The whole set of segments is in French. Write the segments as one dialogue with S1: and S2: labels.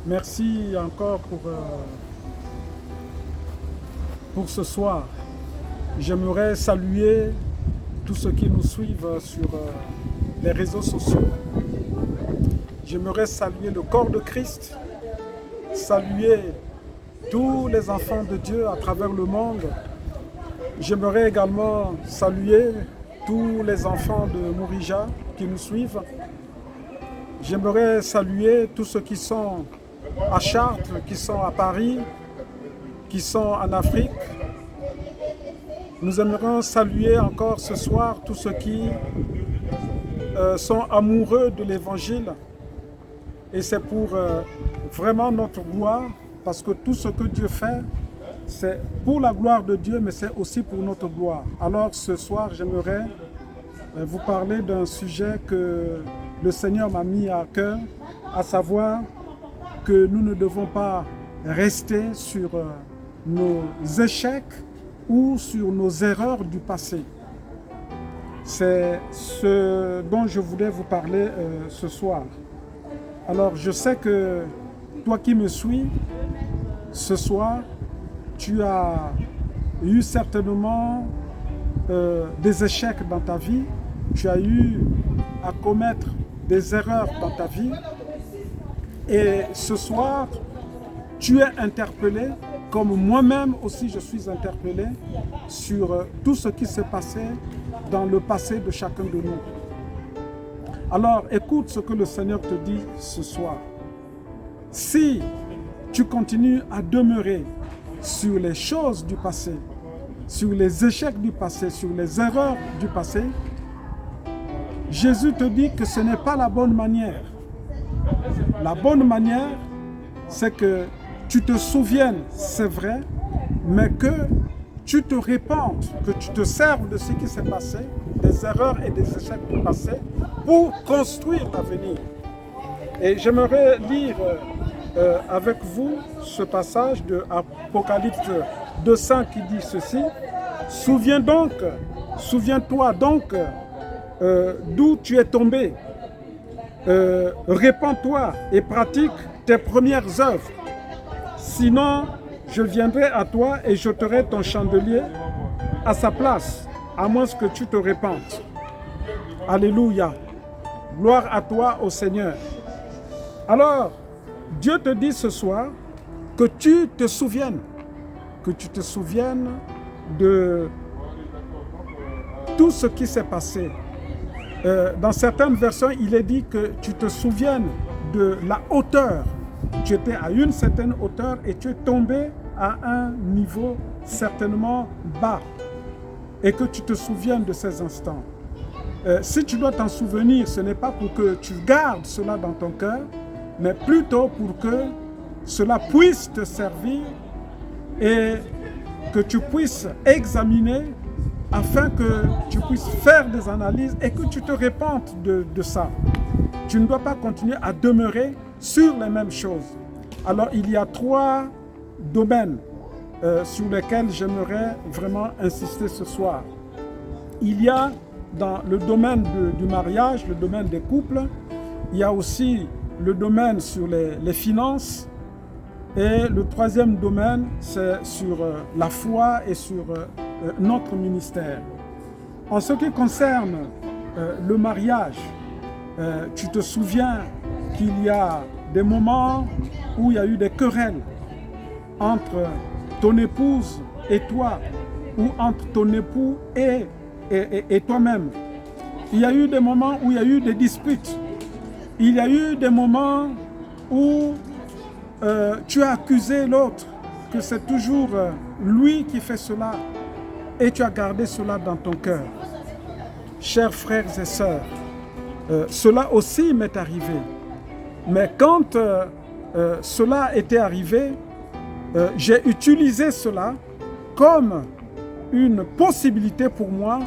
S1: Merci encore pour ce soir. J'aimerais saluer tous ceux qui nous suivent sur les réseaux sociaux. J'aimerais saluer le corps de Christ, saluer tous les enfants de Dieu à travers le monde. J'aimerais également saluer tous les enfants de Mourija qui nous suivent. J'aimerais saluer tous ceux qui sont à Chartres, qui sont à Paris, qui sont en Afrique. Nous aimerions saluer encore ce soir tous ceux qui sont amoureux de l'Évangile. Et c'est pour vraiment notre gloire, parce que tout ce que Dieu fait, c'est pour la gloire de Dieu, mais c'est aussi pour notre gloire. Alors ce soir, j'aimerais vous parler d'un sujet que le Seigneur m'a mis à cœur, à savoir que nous ne devons pas rester sur nos échecs ou sur nos erreurs du passé. C'est ce dont je voulais vous parler ce soir. Alors je sais que toi qui me suis, ce soir, tu as eu certainement des échecs dans ta vie, tu as eu à commettre des erreurs dans ta vie et ce soir, tu es interpellé, comme moi-même aussi je suis interpellé sur tout ce qui s'est passé dans le passé de chacun de nous. Alors écoute ce que le Seigneur te dit ce soir. Si tu continues à demeurer sur les choses du passé, sur les échecs du passé, sur les erreurs du passé, Jésus te dit que ce n'est pas la bonne manière. La bonne manière, c'est que tu te souviennes, c'est vrai, mais que tu te répandes, que tu te serves de ce qui s'est passé, des erreurs et des échecs du passé, pour construire l'avenir. Et j'aimerais lire avec vous ce passage de Apocalypse 2:5 qui dit ceci. Souviens-toi donc d'où tu es tombé. Répands-toi et pratique tes premières œuvres. Sinon, je viendrai à toi et j'ôterai ton chandelier à sa place, à moins que tu te répandes. Alléluia. Gloire à toi, ô Seigneur. Alors, Dieu te dit ce soir que tu te souviennes de tout ce qui s'est passé. Dans certaines versions, il est dit que tu te souviennes de la hauteur. Tu étais à une certaine hauteur et tu es tombé à un niveau certainement bas. Et que tu te souviennes de ces instants. Si tu dois t'en souvenir, ce n'est pas pour que tu gardes cela dans ton cœur, mais plutôt pour que cela puisse te servir et que tu puisses examiner afin que tu puisses faire des analyses et que tu te répandes de ça. Tu ne dois pas continuer à demeurer sur les mêmes choses. Alors il y a 3 domaines sur lesquels j'aimerais vraiment insister ce soir. Il y a dans le domaine du mariage, le domaine des couples, il y a aussi le domaine sur les finances et le 3e domaine, c'est sur la foi et sur notre ministère. En ce qui concerne le mariage, tu te souviens qu'il y a des moments où il y a eu des querelles entre ton épouse et toi, ou entre ton époux et toi-même. Il y a eu des moments où il y a eu des disputes. Il y a eu des moments où tu as accusé l'autre, que c'est toujours lui qui fait cela, et tu as gardé cela dans ton cœur. Chers frères et sœurs, cela aussi m'est arrivé. Mais quand cela était arrivé, j'ai utilisé cela comme une possibilité pour moi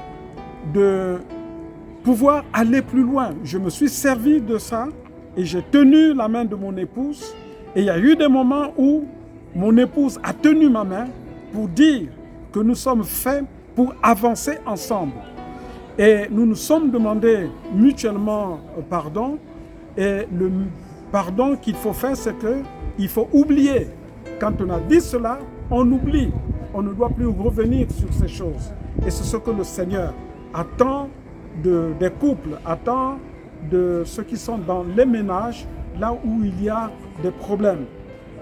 S1: de pouvoir aller plus loin. Je me suis servi de ça et j'ai tenu la main de mon épouse. Et il y a eu des moments où mon épouse a tenu ma main pour dire que nous sommes faits pour avancer ensemble. Et nous nous sommes demandé mutuellement pardon. Et le pardon qu'il faut faire, c'est que Il faut oublier. Quand on a dit cela, on oublie. On ne doit plus revenir sur ces choses. Et c'est ce que le Seigneur attend des couples, attend de ceux qui sont dans les ménages, là où il y a des problèmes.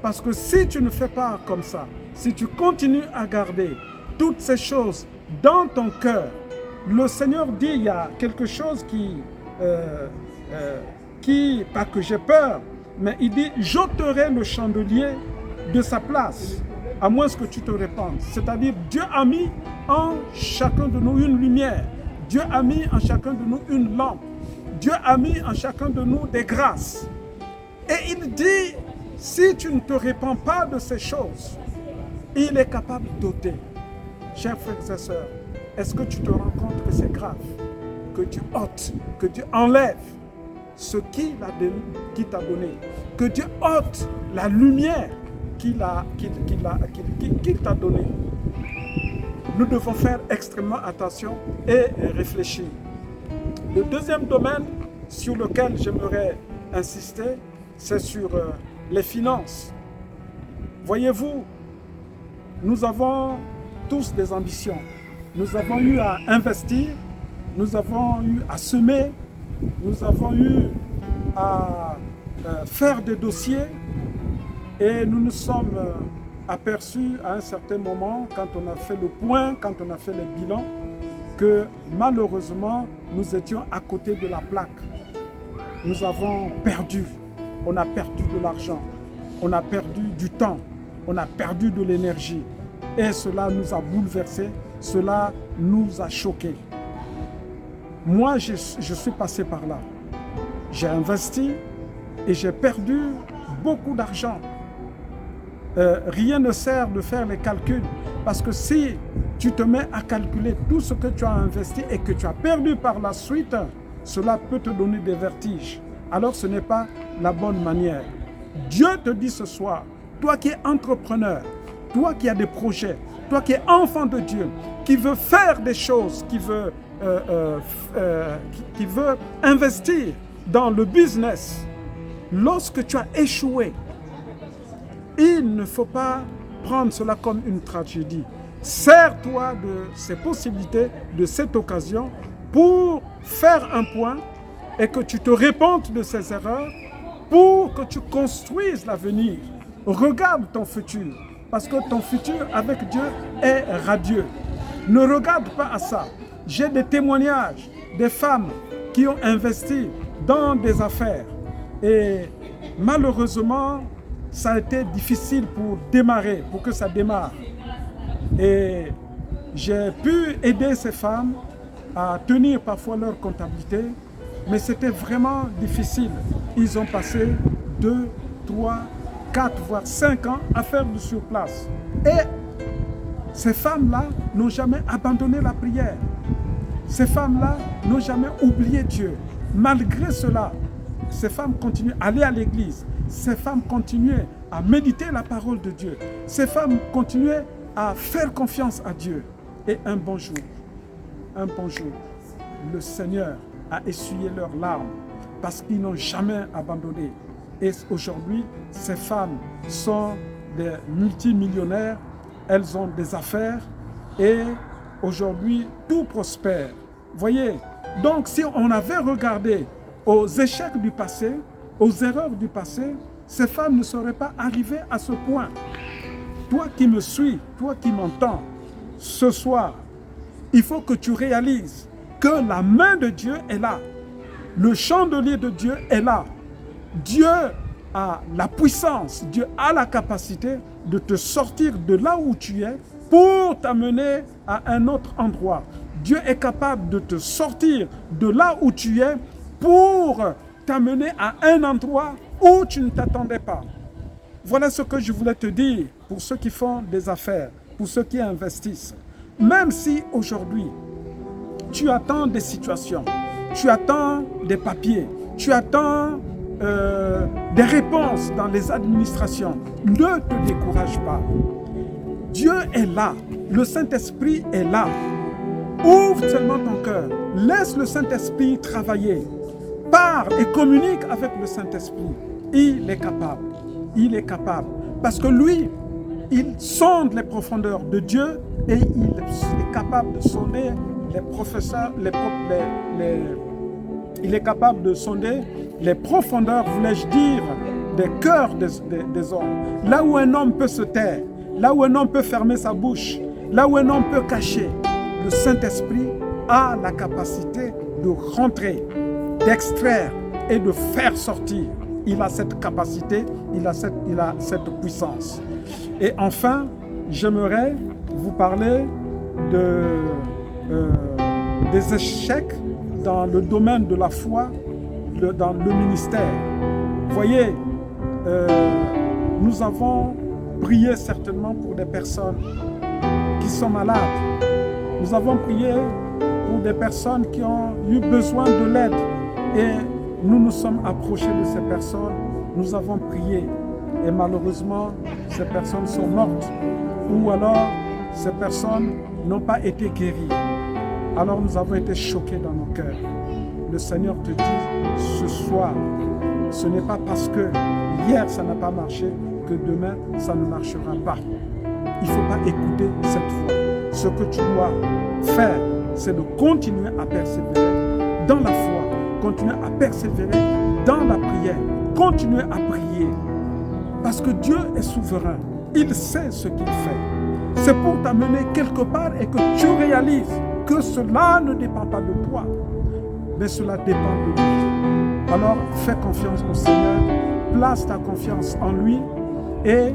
S1: Parce que si tu ne fais pas comme ça, si tu continues à garder toutes ces choses dans ton cœur, le Seigneur dit, il y a quelque chose pas que j'ai peur, mais il dit, j'ôterai le chandelier de sa place, à moins que tu te répandes. C'est-à-dire, Dieu a mis en chacun de nous une lumière. Dieu a mis en chacun de nous une lampe. Dieu a mis en chacun de nous des grâces. Et il dit, si tu ne te répands pas de ces choses, il est capable d'ôter. Chers frères et sœurs, est-ce que tu te rends compte que c'est grave? Que Dieu ôte, que Dieu enlève ce qu'il t'a donné. Que Dieu ôte la lumière qu'il t'a donnée. Nous devons faire extrêmement attention et réfléchir. Le deuxième domaine sur lequel j'aimerais insister, c'est sur les finances. Voyez-vous, nous avons tous des ambitions. Nous avons eu à investir, nous avons eu à semer, nous avons eu à faire des dossiers et nous nous sommes aperçus à un certain moment, quand on a fait le point, quand on a fait les bilans, que malheureusement, nous étions à côté de la plaque. Nous avons perdu. On a perdu de l'argent, on a perdu du temps, on a perdu de l'énergie. Et cela nous a bouleversés, cela nous a choqués. Moi, je suis passé par là. J'ai investi et j'ai perdu beaucoup d'argent. Rien ne sert de faire les calculs, parce que si tu te mets à calculer tout ce que tu as investi et que tu as perdu par la suite, cela peut te donner des vertiges. Alors ce n'est pas la bonne manière. Dieu te dit ce soir, toi qui es entrepreneur, toi qui as des projets, toi qui es enfant de Dieu, qui veut faire des choses, qui veut investir dans le business, lorsque tu as échoué, il ne faut pas prendre cela comme une tragédie. Sers-toi de ces possibilités, de cette occasion, pour faire un point et que tu te répandes de ces erreurs, pour que tu construises l'avenir. Regarde ton futur, parce que ton futur avec Dieu est radieux. Ne regarde pas à ça. J'ai des témoignages des femmes qui ont investi dans des affaires et malheureusement, ça a été difficile pour démarrer, pour que ça démarre. Et j'ai pu aider ces femmes à tenir parfois leur comptabilité, mais c'était vraiment difficile. Ils ont passé 2, 3, 4, voire 5 ans à faire du surplace. Et ces femmes-là n'ont jamais abandonné la prière. Ces femmes-là n'ont jamais oublié Dieu. Malgré cela, ces femmes continuent à aller à l'église. Ces femmes continuaient à méditer la parole de Dieu. Ces femmes continuaient à faire confiance à Dieu. Et un bon jour, le Seigneur a essuyé leurs larmes parce qu'ils n'ont jamais abandonné. Et aujourd'hui, ces femmes sont des multimillionnaires, elles ont des affaires et aujourd'hui, tout prospère. Voyez, donc si on avait regardé aux échecs du passé, aux erreurs du passé, ces femmes ne seraient pas arrivées à ce point. Toi qui me suis, toi qui m'entends, ce soir, il faut que tu réalises que la main de Dieu est là. Le chandelier de Dieu est là. Dieu a la puissance, Dieu a la capacité de te sortir de là où tu es pour t'amener à un autre endroit. Dieu est capable de te sortir de là où tu es pour t'amener à un endroit où tu ne t'attendais pas. Voilà ce que je voulais te dire pour ceux qui font des affaires, pour ceux qui investissent. Même si aujourd'hui, tu attends des situations, tu attends des papiers, tu attends des réponses dans les administrations, ne te décourage pas. Dieu est là, le Saint-Esprit est là. Ouvre seulement ton cœur, laisse le Saint-Esprit travailler. Parle et communique avec le Saint-Esprit. Il est capable. il est capable. Parce que lui, il sonde les profondeurs de Dieu et il est capable de sonder les professeurs, il est capable de sonder les profondeurs, voulais-je dire, des cœurs des hommes. Là où un homme peut se taire, là où un homme peut fermer sa bouche, là où un homme peut cacher, le Saint-Esprit a la capacité de rentrer, d'extraire et de faire sortir. Il a cette capacité, il a cette puissance. Et enfin, j'aimerais vous parler des échecs dans le domaine de la foi, dans le ministère. Voyez, nous avons prié certainement pour des personnes qui sont malades. Nous avons prié pour des personnes qui ont eu besoin de l'aide. Et nous nous sommes approchés de ces personnes, nous avons prié. Et malheureusement, ces personnes sont mortes. Ou alors, ces personnes n'ont pas été guéries. Alors nous avons été choqués dans nos cœurs. Le Seigneur te dit, ce soir, ce n'est pas parce que hier ça n'a pas marché que demain ça ne marchera pas. Il ne faut pas écouter cette voix. Ce que tu dois faire, c'est de continuer à persévérer dans la foi, continuer à persévérer dans la prière, continuer à prier. Parce que Dieu est souverain. Il sait ce qu'il fait. C'est pour t'amener quelque part et que tu réalises que cela ne dépend pas de toi, mais cela dépend de lui. Alors, fais confiance au Seigneur, place ta confiance en lui et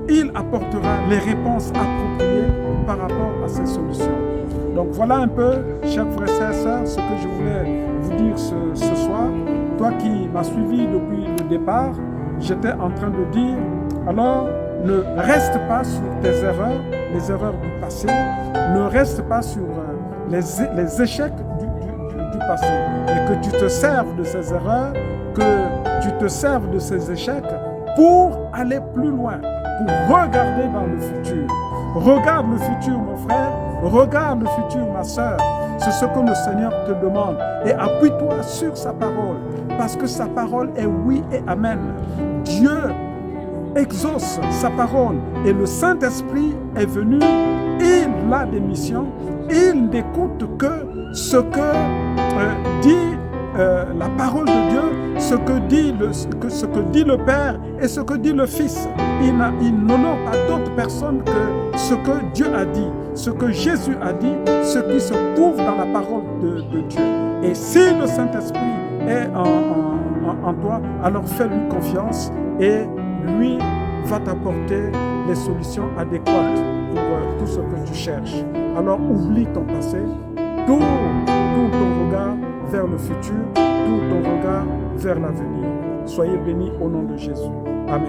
S1: il apportera les réponses appropriées par rapport à ces solutions. Donc voilà un peu, chers frères et sœurs, ce que je voulais vous dire ce soir. Toi qui m'as suivi depuis le départ, j'étais en train de dire, alors ne reste pas sur tes erreurs, les erreurs du passé, ne reste pas sur les échecs du passé, et que tu te serves de ces erreurs, que tu te serves de ces échecs pour aller plus loin, pour regarder dans le futur. Regarde le futur, mon frère, regarde le futur, ma sœur. C'est ce que le Seigneur te demande. Et appuie-toi sur sa parole, parce que sa parole est oui et amen. Dieu exauce sa parole et le Saint-Esprit est venu, il a des missions, il n'écoute que ce que dit la parole de Dieu, ce que dit le Père et ce que dit le Fils. Il n'honore pas d'autres personnes que ce que Dieu a dit, ce que Jésus a dit, ce qui se trouve dans la parole de Dieu. Et si le Saint-Esprit est en toi, alors fais-lui confiance et lui va t'apporter les solutions adéquates pour tout ce que tu cherches. Alors oublie ton passé, tourne ton regard vers le futur, tourne ton regard vers l'avenir. Soyez bénis au nom de Jésus. Amen.